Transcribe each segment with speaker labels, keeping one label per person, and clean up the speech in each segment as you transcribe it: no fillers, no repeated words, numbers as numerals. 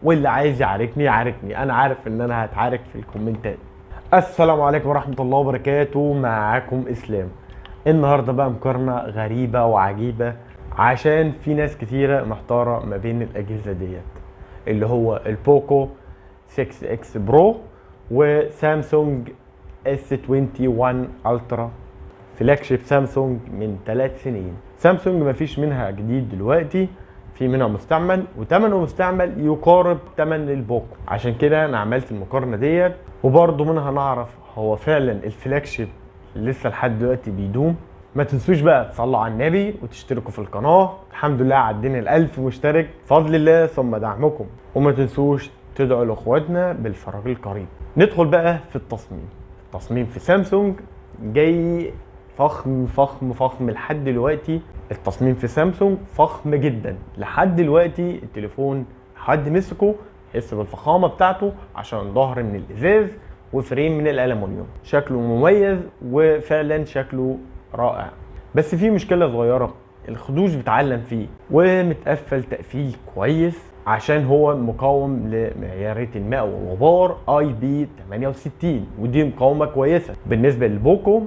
Speaker 1: واللي عايز يعاركني يعاركني، انا عارف ان انا هتعارك في الكومنتات. السلام عليكم ورحمة الله وبركاته، معاكم اسلام. النهاردة بقى مقارنة غريبة وعجيبة، عشان في ناس كتيرة محتارة ما بين الاجهزة ديت، اللي هو البوكو 6 اكس برو وسامسونج اس 21 الترا، فلاج شيب سامسونج من 3 سنين. سامسونج مفيش منها جديد دلوقتي، في منها مستعمل وتمنه مستعمل يقارب تمن البوكو. عشان كده انا عملت المقارنه ديت، وبرضه منها نعرف هو فعلا الفلاج شيب لسه لحد دلوقتي بيدوم. ما تنسوش بقى تصلوا على النبي وتشتركوا في القناه. الحمد لله عدينا ال1000 مشترك بفضل الله ثم دعمكم، وما تنسوش تدعوا لاخواتنا بالفراغ القريب. ندخل بقى في التصميم في سامسونج جاي فخم فخم فخم لحد دلوقتي. التصميم في سامسونج فخم جدا لحد دلوقتي. التليفون حد مسكه يحس بالفخامه بتاعته، عشان ظهر من الازاز وفريم من الالومنيوم. شكله مميز وفعلا شكله رائع، بس في مشكله صغيره، الخدوش بتعلم فيه ومتقفل تقفيل كويس، عشان هو مقاوم لمعيارية الماء والغبار IP68، ودي مقاومة كويسة. بالنسبة للبوكو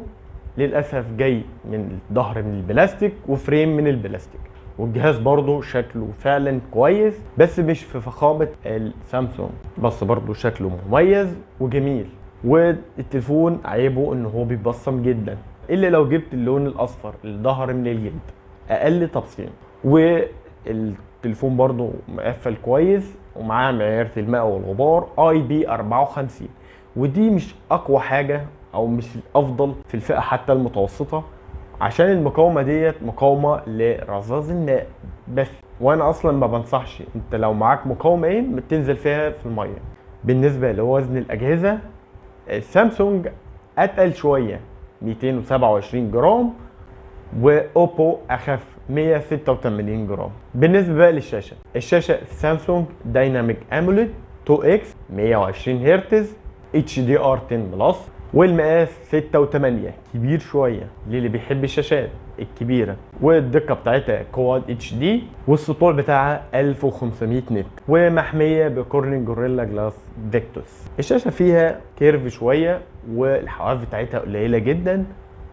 Speaker 1: للأسف جاي من ظهر من البلاستيك وفريم من البلاستيك، والجهاز برضو شكله فعلا كويس بس مش في فخامة السامسونج، بس برضو شكله مميز وجميل. والتليفون عيبه ان هو بيبصم جدا، الا لو جبت اللون الاصفر الظهر من الجلد اقل تبصيم. والتليفون برضو مقفل كويس ومعاه معيارة الماء والغبار IP54، ودي مش اقوى حاجة او مش الافضل في الفئة حتى المتوسطة، عشان المقاومة ديت مقاومة لرذاذ الماء بس. وانا اصلا ما بنصحش انت لو معاك مقاومة ايه تنزل فيها في المية. بالنسبة لوزن الاجهزة، السامسونج اتقل شوية 227 جرام، واوبو اخف 186 جرام. بالنسبه بقى للشاشه، الشاشه في سامسونج دايناميك اموليد 2 اكس 120 هرتز HDR 10 بلس، والمقاس 6 و8، كبير شويه للي بيحب الشاشات الكبيره. والدقه بتاعتها كواد HD، والسطوع بتاعها 1500 نت، ومحميه بكورنينج جوريلا جلاس فيكتوس. الشاشه فيها كيرف شويه، والحواف بتاعتها قليله جدا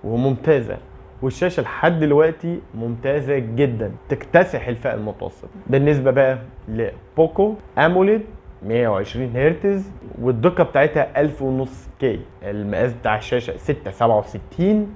Speaker 1: وممتازه، والشاشه لحد دلوقتي ممتازه جدا تكتسح الفئه المتوسطه. بالنسبه بقى لبوكو اموليد 120 هرتز، والدقه بتاعتها 1000 ونص كي، المقاس بتاع الشاشه 667،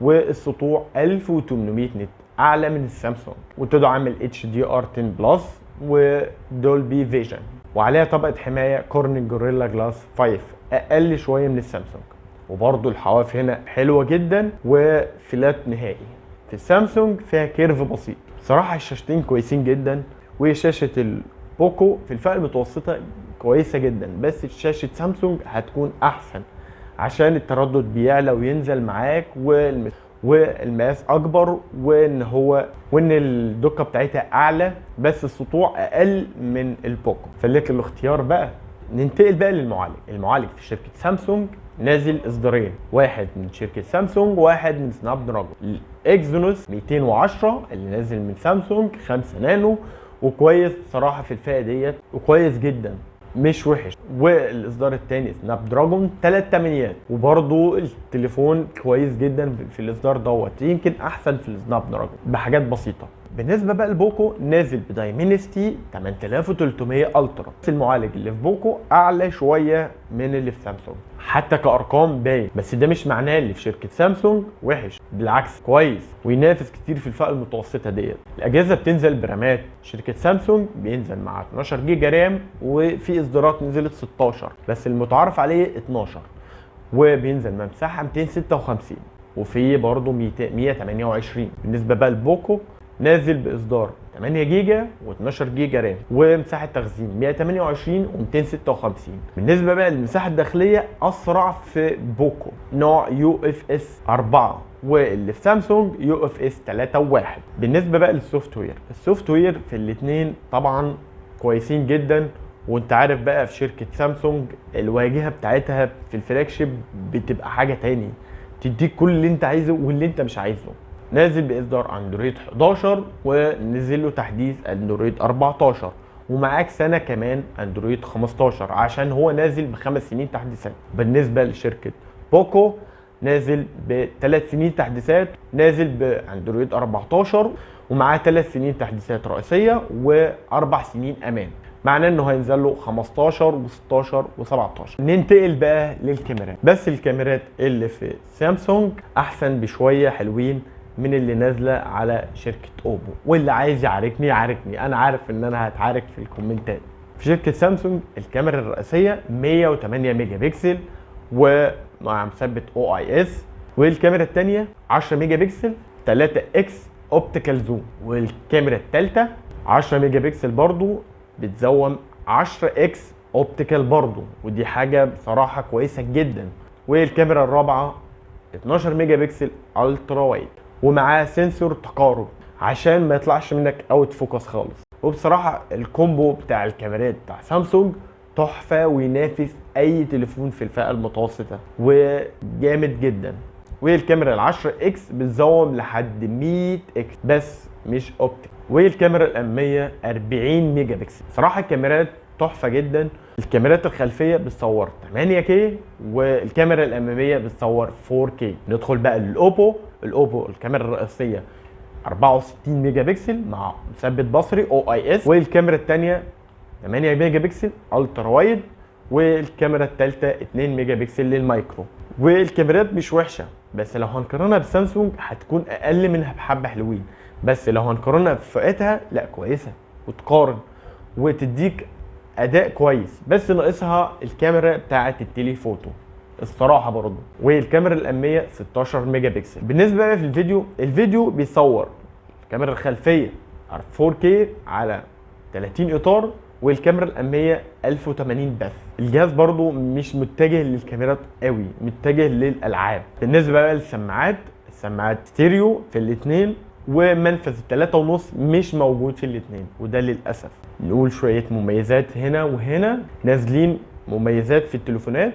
Speaker 1: والسطوع 1800 نت، اعلى من السامسونج، وتدعم ال HDR 10 بلس ودولبي فيجن، وعليها طبقه حمايه كورنينج جوريلا جلاس 5 اقل شويه من السامسونج. وبرضو الحواف هنا حلوه جدا وفلات نهائي. في السامسونج فيها كيرف بسيط. صراحه الشاشتين كويسين جدا، وشاشه البوكو في الفئه المتوسطه كويسه جدا، بس شاشه سامسونج هتكون احسن عشان التردد بيعلى وينزل معاك، والمقاس اكبر، وان الدقه بتاعتها اعلى بس السطوع اقل من البوكو. فلك الاختيار بقى. ننتقل بقى المعالج في شركه سامسونج نازل اصدارين، واحد من شركه سامسونج وواحد من سناب دراجون. الاكزينوس 210 اللي نازل من سامسونج 5 نانو، وكويس صراحه في الفئه ديت وكويس جدا مش وحش. والاصدار الثاني سناب دراجون 3 تمانيات، وبرضو التليفون كويس جدا في الاصدار دوت، يمكن احسن في السناب دراجون بحاجات بسيطه. بالنسبه بقى لبوكو نازل بدايمنستي 8300 الترا. المعالج اللي في بوكو اعلى شويه من اللي في سامسونج حتى كارقام باين، بس ده مش معناه اللي في شركه سامسونج وحش، بالعكس كويس وينافس كتير في الفئه المتوسطه ديت. الاجهزه بتنزل برامات، شركه سامسونج بينزل مع 12 جيجا رام، وفي اصدارات نزلت 16 بس المتعارف عليه 12، وبينزل مساحه 256، وفي برضه 128. بالنسبه بقى لبوكو نازل باصدار 8 جيجا و12 جيجا رام، ومساحه تخزين 128 و256. بالنسبه بقى للمساحه الداخليه اسرع في بوكو نوع UFS 4، واللي في سامسونج UFS 3.1. بالنسبه بقى السوفت وير في الاثنين طبعا كويسين جدا. وانت عارف بقى في شركه سامسونج الواجهه بتاعتها في الفلاج شيب بتبقى حاجه تاني، تديك كل اللي انت عايزه واللي انت مش عايزه. نازل باصدار اندرويد 11، ونزل له تحديث اندرويد 14، ومعاك سنه كمان اندرويد 15 عشان هو نازل ب5 سنين تحديثات. بالنسبه لشركه بوكو نازل ب3 سنين تحديثات، نازل باندرويد 14 ومعاه 3 سنين تحديثات رئيسيه و4 سنين امان، معناه انه هينزل له 15 و16 و17. ننتقل بقى للكاميرات. بس الكاميرات اللي في سامسونج احسن بشويه حلوين من اللي نازله على شركه اوبو، واللي عايز يعاركني يعاركني، انا عارف ان انا هتعارك في الكومنتات. في شركه سامسونج الكاميرا الرئيسيه 108 ميجا بكسل ومع مثبت او اي اس، والكاميرا الثانيه 10 ميجا بكسل 3 اكس اوبتيكال زوم، والكاميرا الثالثه 10 ميجا بكسل برضو بتزوم 10 اكس اوبتيكال برضو، ودي حاجه بصراحه كويسه جدا. والكاميرا الرابعه 12 ميجا بكسل الترا وايد ومعاه سنسور تقارب عشان ما يطلعش منك اوت فوكس خالص. وبصراحه الكومبو بتاع الكاميرات بتاع سامسونج تحفه وينافس اي تليفون في الفئه المتوسطه وجامد جدا. والكاميرا ال10 اكس بتزوم لحد 100 اكس بس مش اوبتيك. والكاميرا الاماميه 40 ميجا بكسل. صراحه الكاميرات تحفه جدا. الكاميرات الخلفيه بتصور 8K والكاميرا الاماميه بتصور 4K. ندخل بقى للاوبو. الاوبو الكاميرا الرئيسيه 64 ميجا بكسل مع مثبت بصري او اي اس، والكاميرا الثانيه 8 ميجا بكسل الترا وايد، والكاميرا الثالثه 2 ميجا بكسل للمايكرو. والكاميرات مش وحشه، بس لو هنقارنها بسامسونج هتكون اقل منها بحبه حلوين، بس لو هنقارنها بفئتها لا كويسه وتقارن وتديك اداء كويس، بس ناقصها الكاميرا بتاعه التليفوتو الصراحه برضه. والكاميرا الاماميه 16 ميجا بكسل. بالنسبه بقى في الفيديو بيصور الكاميرا الخلفيه 4K على 30 اطار، والكاميرا الاماميه 1080 بس. الجهاز برضو مش متجه للكاميرات قوي، متجه للالعاب. بالنسبه بقى للسماعات، السماعات ستيريو في الاثنين ومنفذ 3.5 مش موجود في الاثنين وده للاسف. نقول شويه مميزات هنا وهنا. نازلين مميزات في التليفونات،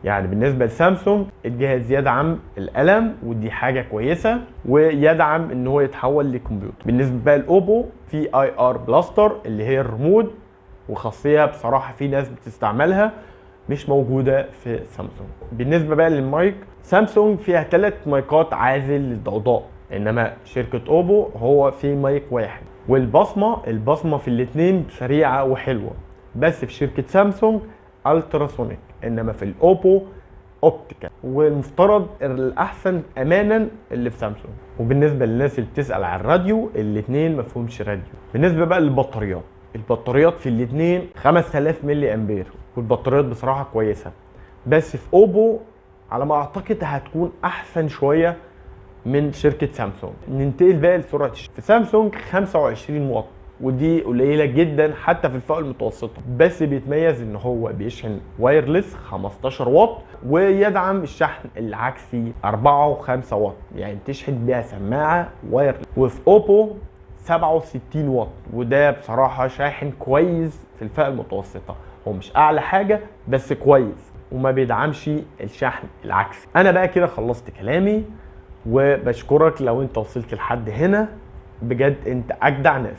Speaker 1: يعني بالنسبه لسامسونج الجهاز يدعم القلم ودي حاجه كويسه، ويدعم ان هو يتحول لكمبيوتر. بالنسبه بقى لاوبو في IR بلاستر اللي هي الريموت، وخاصيه بصراحه في ناس بتستعملها مش موجوده في سامسونج. بالنسبه بقى للمايك، سامسونج فيها 3 مايكات عازل للضوضاء، انما شركه اوبو هو في مايك واحد. والبصمه في الاثنين سريعه وحلوه، بس في شركه سامسونج التراسونيك انما في الاوبو اوبتيكال، والمفترض الاحسن امانا اللي في سامسونج. وبالنسبه للناس اللي بتسال على الراديو، الاثنين ما فيهمش راديو. بالنسبه بقى للبطاريات، البطاريات في الاثنين 5000 ملي امبير، والبطاريات بصراحه كويسه، بس في اوبو على ما اعتقد هتكون احسن شويه من شركه سامسونج. ننتقل بقى لسرعه في سامسونج 25 واط، ودي قليله جدا حتى في الفئه المتوسطه، بس بيتميز ان هو بيشحن وايرلس 15 واط ويدعم الشحن العكسي 4 و5 واط، يعني تشحن بيها سماعه وايرلس. وفي اوبو 67 واط، وده بصراحه شاحن كويس في الفئه المتوسطه، هو مش اعلى حاجه بس كويس وما بيدعمش الشحن العكسي. انا بقى كده خلصت كلامي، وبشكرك لو انت وصلت لحد هنا، بجد انت اجدع ناس.